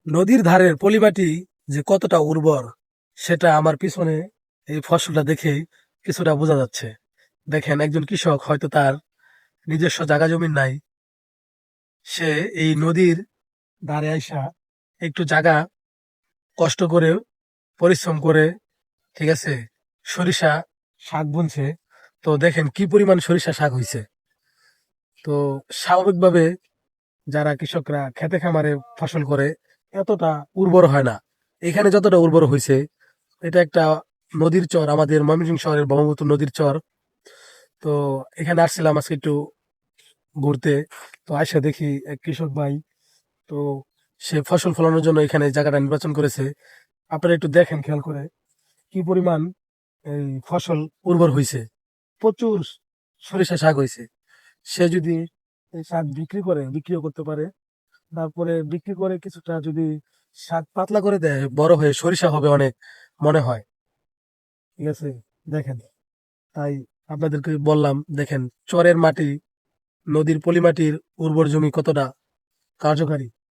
নদীর ধারের পলিমাটি যে কতটা উর্বর সেটা আমার পিছনে এই ফসলটা দেখেই কিছুটা বোঝা যাচ্ছে। দেখেন, একজন কৃষক হয়তো তার নিজস্ব জায়গা জমি নাই, সে এই নদীর ধারে আইসা একটু জায়গা কষ্ট করে পরিশ্রম করে, ঠিক আছে, সরিষা শাক বুনছে। তো দেখেন কি পরিমাণ সরিষা শাক হইছে। তো স্বাভাবিকভাবে যারা কৃষকরা খেতে খামারে ফসল করে এতটা উর্বর হয় না। এখানে যতটা উর্বর হয়েছে, এটা একটা নদীর চর, আমাদের ময়মনসিংহ শহরের ব্রহ্মপুত্র নদীর চর। তো এখানে আসছিলাম আজকে একটু ঘুরতে। তো আইসা দেখি এক কৃষক ভাই, তো সে ফসল ফলানোর জন্য এখানে জায়গাটা নির্বাচন করেছে। আপনারা একটু দেখেন খেয়াল করে কি পরিমাণ এই ফসল উর্বর হয়েছে। প্রচুর সরিষা শাক হয়েছে। সে যদি এই শাক বিক্রি করে, বিক্রিও করতে পারে, তারপরে বিক্রি করে কিছুটা যদি শাক পাতলা করে দেয়, বড় হয়ে সরিষা হবে অনেক মনে হয়। ঠিক আছে, দেখেন, তাই আপনাদেরকে বললাম, দেখেন চরের মাটি, নদীর পলি মাটির উর্বর জমি কতটা কার্যকারী।